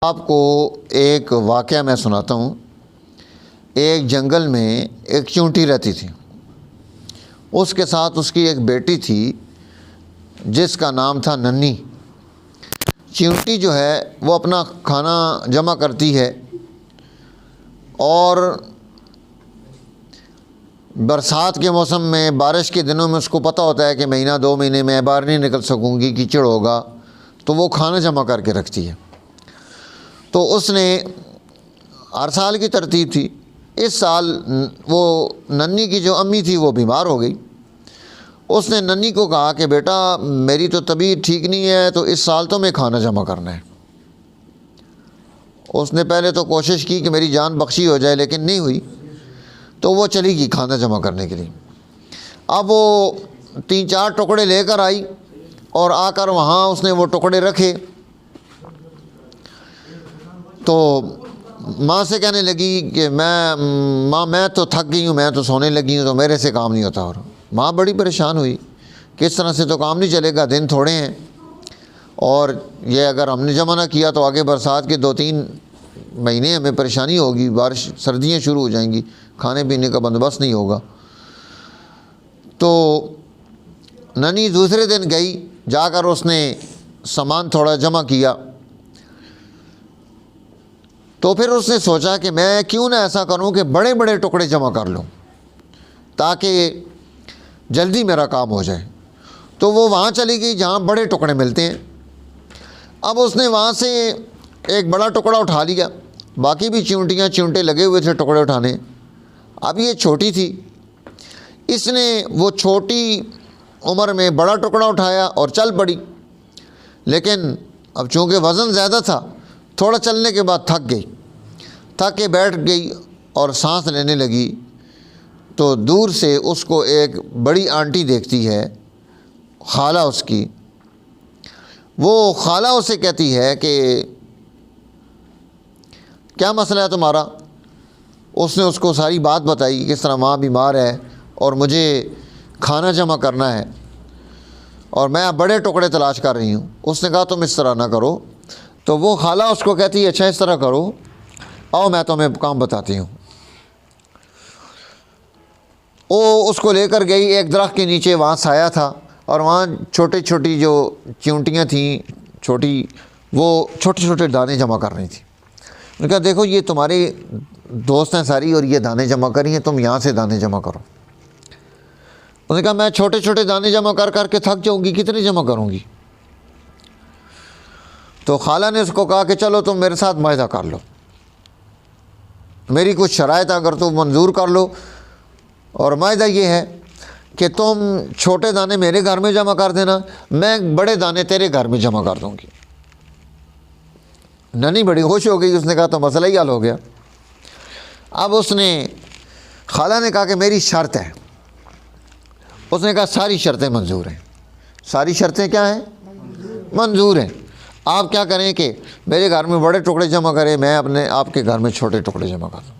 آپ کو ایک واقعہ میں سناتا ہوں۔ ایک جنگل میں ایک چونٹی رہتی تھی، اس کے ساتھ اس کی ایک بیٹی تھی جس کا نام تھا ننھی۔ چونٹی جو ہے وہ اپنا کھانا جمع کرتی ہے اور برسات کے موسم میں، بارش کے دنوں میں اس کو پتہ ہوتا ہے کہ مہینہ 2 مہینے میں باہر نہیں نکل سکوں گی، کیچڑ ہوگا، تو وہ کھانا جمع کر کے رکھتی ہے۔ تو اس نے ہر سال کی ترتیب تھی، اس سال وہ ننھی کی جو امی تھی وہ بیمار ہو گئی۔ اس نے ننھی کو کہا کہ بیٹا میری تو طبیعت ٹھیک نہیں ہے، تو اس سال تو میں کھانا جمع کرنا ہے۔ اس نے پہلے تو کوشش کی کہ میری جان بخشی ہو جائے، لیکن نہیں ہوئی، تو وہ چلی گئی کھانا جمع کرنے کے لیے۔ اب وہ 3-4 ٹکڑے لے کر آئی اور آ کر وہاں اس نے وہ ٹکڑے رکھے، تو ماں سے کہنے لگی کہ ماں میں تو تھک گئی ہوں، میں تو سونے لگی ہوں، تو میرے سے کام نہیں ہوتا۔ اور ماں بڑی پریشان ہوئی، کس طرح سے تو کام نہیں چلے گا، دن تھوڑے ہیں، اور یہ اگر ہم نے جمع نہ کیا تو آگے برسات کے 2-3 مہینے ہمیں پریشانی ہوگی، بارش سردیاں شروع ہو جائیں گی، کھانے پینے کا بندوبست نہیں ہوگا۔ تو ننھی دوسرے دن گئی، جا کر اس نے سامان تھوڑا جمع کیا۔ تو پھر اس نے سوچا کہ میں کیوں نہ ایسا کروں کہ بڑے بڑے ٹکڑے جمع کر لوں تاکہ جلدی میرا کام ہو جائے۔ تو وہ وہاں چلی گئی جہاں بڑے ٹکڑے ملتے ہیں۔ اب اس نے وہاں سے ایک بڑا ٹکڑا اٹھا لیا، باقی بھی چونٹے لگے ہوئے تھے ٹکڑے اٹھانے۔ اب یہ چھوٹی تھی، اس نے وہ چھوٹی عمر میں بڑا ٹکڑا اٹھایا اور چل پڑی، لیکن اب چونکہ وزن زیادہ تھا، تھوڑا چلنے کے بعد تھک گئی، تھک کے بیٹھ گئی اور سانس لینے لگی۔ تو دور سے اس کو ایک بڑی آنٹی دیکھتی ہے، خالہ اس کی۔ وہ خالہ اسے کہتی ہے کہ کیا مسئلہ ہے تمہارا؟ اس نے اس کو ساری بات بتائی، کس طرح ماں بیمار ہے اور مجھے کھانا جمع کرنا ہے اور میں بڑے ٹکڑے تلاش کر رہی ہوں۔ اس نے کہا تم اس طرح نہ کرو۔ تو وہ خالہ اس کو کہتی ہے اچھا اس طرح کرو، آؤ میں تمہیں کام بتاتی ہوں۔ وہ اس کو لے کر گئی ایک درخت کے نیچے، وہاں سایہ تھا، اور وہاں چھوٹی جو چونٹیاں تھیں وہ چھوٹے چھوٹے دانے جمع کر رہی تھیں۔ انہوں نے کہا دیکھو یہ تمہاری دوست ہیں ساری اور یہ دانے جمع کر رہی ہیں، تم یہاں سے دانے جمع کرو۔ انہوں نے کہا میں چھوٹے چھوٹے دانے جمع کر کے تھک جاؤں گی، کتنے جمع کروں گی؟ تو خالہ نے اس کو کہا کہ چلو تم میرے ساتھ معاہدہ کر لو، میری کچھ شرائط اگر تم منظور کر لو، اور معاہدہ یہ ہے کہ تم چھوٹے دانے میرے گھر میں جمع کر دینا، میں بڑے دانے تیرے گھر میں جمع کر دوں گی۔ ننھی بڑی خوش ہو گئی، اس نے کہا تو مسئلہ ہی حل ہو گیا۔ اب اس نے خالہ نے کہا کہ میری شرط ہے۔ اس نے کہا ساری شرطیں منظور ہیں۔ ساری شرطیں کیا ہیں؟ منظور ہیں۔ آپ کیا کریں کہ میرے گھر میں بڑے ٹکڑے جمع کریں، میں آپ کے گھر میں چھوٹے ٹکڑے جمع کر دوں۔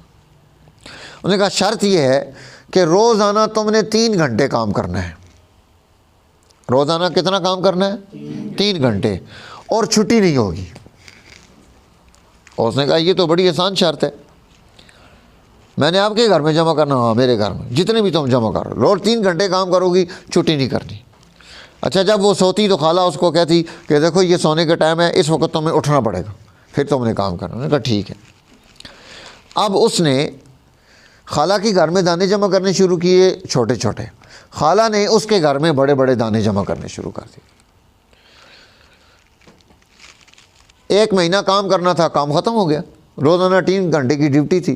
انہوں نے کہا شرط یہ ہے کہ روزانہ تم نے 3 گھنٹے کام کرنا ہے۔ روزانہ کتنا کام کرنا ہے؟ 3 گھنٹے، اور چھٹی نہیں ہوگی۔ اور اس نے کہا یہ تو بڑی آسان شرط ہے، میں نے آپ کے گھر میں جمع کرنا، ہاں میرے گھر میں جتنے بھی تم جمع کرو، روز 3 گھنٹے کام کرو گی، چھٹی نہیں کرنی۔ اچھا جب وہ سوتی تو خالہ اس کو کہتی کہ دیکھو یہ سونے کا ٹائم ہے، اس وقت تمہیں اٹھنا پڑے گا، پھر تم نے کام کرنا۔ انہوں نے کہا ٹھیک ہے۔ اب اس نے خالہ کے گھر میں دانے جمع کرنے شروع کیے چھوٹے چھوٹے، خالہ نے اس کے گھر میں بڑے بڑے دانے جمع کرنے شروع کر دیے۔ 1 مہینہ کام کرنا تھا، کام ختم ہو گیا، روزانہ 3 گھنٹے کی ڈیوٹی تھی۔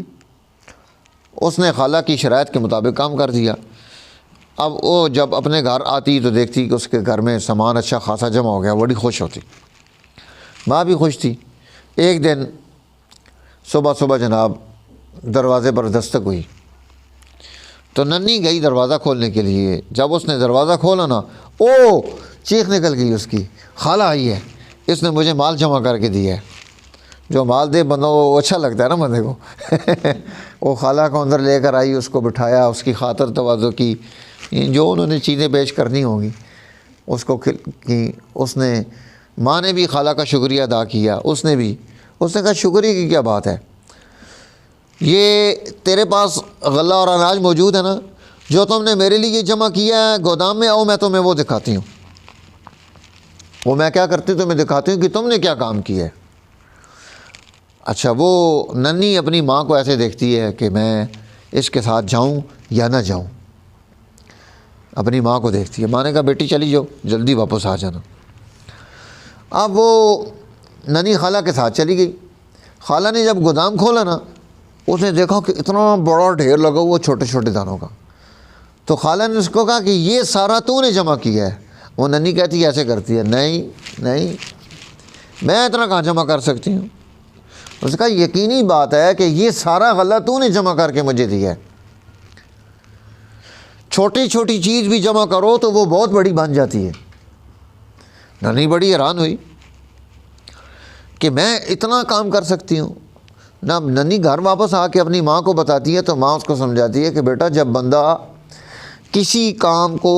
اس نے خالہ کی شرائط کے مطابق کام کر دیا۔ اب وہ جب اپنے گھر آتی تو دیکھتی کہ اس کے گھر میں سامان اچھا خاصا جمع ہو گیا، بڑی خوش ہوتی، ماں بھی خوش تھی۔ ایک دن صبح جناب دروازے پر دستک ہوئی، تو ننھی گئی دروازہ کھولنے کے لیے۔ جب اس نے دروازہ کھولا نا، او چیخ نکل گئی اس کی، خالہ آئی ہے، اس نے مجھے مال جمع کر کے دیا ہے۔ جو مال دے بندہ وہ اچھا لگتا ہے نا بندے کو۔ وہ خالہ کو اندر لے کر آئی، اس کو بٹھایا، اس کی خاطر تواضع کی، جو انہوں نے چیزیں پیش کرنی ہوں گی اس کو کی۔ اس نے ماں نے بھی خالہ کا شکریہ ادا کیا، اس نے بھی، اس نے کہا شکریہ کی کیا بات ہے، یہ تیرے پاس غلہ اور اناج موجود ہے نا، جو تم نے میرے لیے جمع کیا ہے گودام میں، آؤ میں تمہیں وہ دکھاتی ہوں۔ وہ میں کیا کرتی ہوں تمہیں دکھاتی ہوں کہ تم نے کیا کام کیا ہے۔ اچھا، وہ ننھی اپنی ماں کو ایسے دیکھتی ہے کہ میں اس کے ساتھ جاؤں یا نہ جاؤں، اپنی ماں کو دیکھتی ہے۔ ماں نے کہا بیٹی چلی جاؤ، جلدی واپس آ جانا۔ اب وہ ننھی خالہ کے ساتھ چلی گئی۔ خالہ نے جب گودام کھولا نا، اس نے دیکھا کہ اتنا بڑا ڈھیر لگا ہوا چھوٹے چھوٹے دانوں کا۔ تو خالہ نے اس کو کہا کہ یہ سارا تو نے جمع کیا ہے۔ وہ ننھی کہتی ہے ایسے کرتی ہے، نہیں میں اتنا کہاں جمع کر سکتی ہوں۔ اس کا یقینی بات ہے کہ یہ سارا غلہ تو نے جمع کر کے مجھے دیا ہے، چھوٹی چھوٹی چیز بھی جمع کرو تو وہ بہت بڑی بن جاتی ہے۔ ننھی بڑی حیران ہوئی کہ میں اتنا کام کر سکتی ہوں۔ نہ ننھی گھر واپس آ کے اپنی ماں کو بتاتی ہے تو ماں اس کو سمجھاتی ہے کہ بیٹا جب بندہ کسی کام کو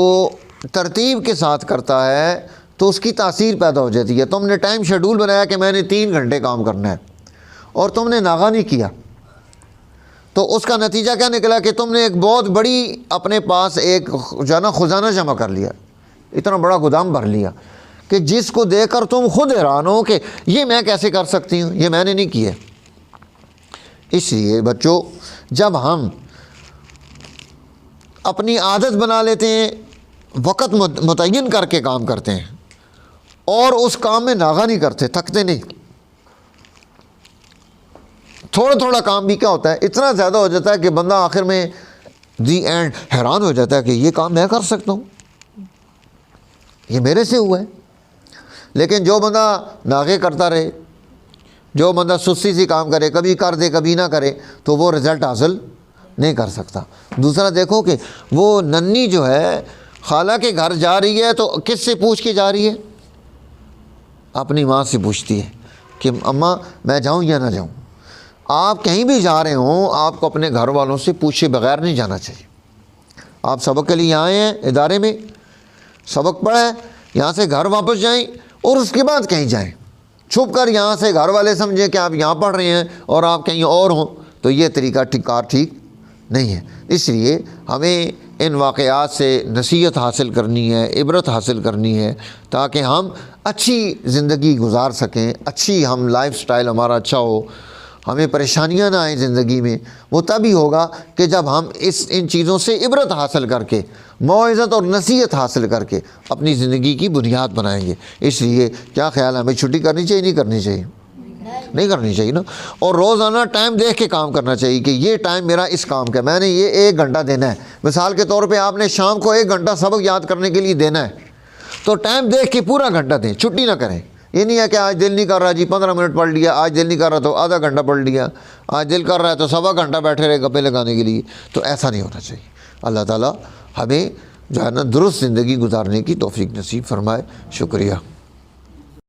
ترتیب کے ساتھ کرتا ہے تو اس کی تاثیر پیدا ہو جاتی ہے۔ تم نے ٹائم شیڈول بنایا کہ میں نے 3 گھنٹے کام کرنا ہے اور تم نے ناغہ نہیں کیا، تو اس کا نتیجہ کیا نکلا کہ تم نے ایک بہت بڑی اپنے پاس ایک جو ہے نا خزانہ جمع کر لیا، اتنا بڑا گودام بھر لیا کہ جس کو دیکھ کر تم خود حیران ہو کہ یہ میں کیسے کر سکتی ہوں، یہ میں نے نہیں کیا۔ اس لیے بچوں، جب ہم اپنی عادت بنا لیتے ہیں، وقت متعین کر کے کام کرتے ہیں اور اس کام میں ناغہ نہیں کرتے، تھکتے نہیں، تھوڑا تھوڑا کام بھی کیا ہوتا ہے اتنا زیادہ ہو جاتا ہے کہ بندہ آخر میں دی اینڈ حیران ہو جاتا ہے کہ یہ کام میں کر سکتا ہوں، یہ میرے سے ہوا ہے۔ لیکن جو بندہ ناغے کرتا رہے، جو بندہ سستی سے کام کرے، کبھی کر دے کبھی نہ کرے، تو وہ رزلٹ حاصل نہیں کر سکتا۔ دوسرا دیکھو کہ وہ ننھی جو ہے خالہ کے گھر جا رہی ہے تو کس سے پوچھ کے جا رہی ہے؟ اپنی ماں سے پوچھتی ہے کہ اماں میں جاؤں یا نہ جاؤں۔ آپ کہیں بھی جا رہے ہوں، آپ کو اپنے گھر والوں سے پوچھے بغیر نہیں جانا چاہیے۔ آپ سبق کے لیے آئے ہیں ادارے میں، سبق پڑھا ہے، یہاں سے گھر واپس جائیں اور اس کے بعد کہیں جائیں۔ چھپ کر یہاں سے گھر والے سمجھیں کہ آپ یہاں پڑھ رہے ہیں اور آپ کہیں اور ہوں، تو یہ طریقہ ٹھیک نہیں ہے۔ اس لیے ہمیں ان واقعات سے نصیحت حاصل کرنی ہے، عبرت حاصل کرنی ہے، تاکہ ہم اچھی زندگی گزار سکیں، اچھی ہم لائف سٹائل ہمارا اچھا ہو، ہمیں پریشانیاں نہ آئیں زندگی میں۔ وہ تبھی ہوگا کہ جب ہم ان چیزوں سے عبرت حاصل کر کے، موعظت اور نصیحت حاصل کر کے اپنی زندگی کی بنیاد بنائیں گے۔ اس لیے کیا خیال ہے، ہمیں چھٹی کرنی چاہیے نہیں کرنی چاہیے؟ نہیں کرنی چاہیے نا۔ اور روزانہ ٹائم دیکھ کے کام کرنا چاہیے کہ یہ ٹائم میرا اس کام کا، میں نے یہ 1 گھنٹہ دینا ہے۔ مثال کے طور پہ آپ نے شام کو 1 گھنٹہ سبق یاد کرنے کے لیے دینا ہے، تو ٹائم دیکھ کے پورا گھنٹہ دیں، چھٹی نہ کریں۔ یہ نہیں ہے کہ آج دل نہیں کر رہا جی 15 منٹ پڑھ لیا، آج دل نہیں کر رہا تو آدھا گھنٹہ پڑھ لیا، آج دل کر رہا ہے تو 1.25 گھنٹہ بیٹھے رہے گپے لگانے کے لیے، تو ایسا نہیں ہونا چاہیے۔ اللہ تعالیٰ ہمیں جو ہے نا درست زندگی گزارنے کی توفیق نصیب فرمائے۔ شکریہ۔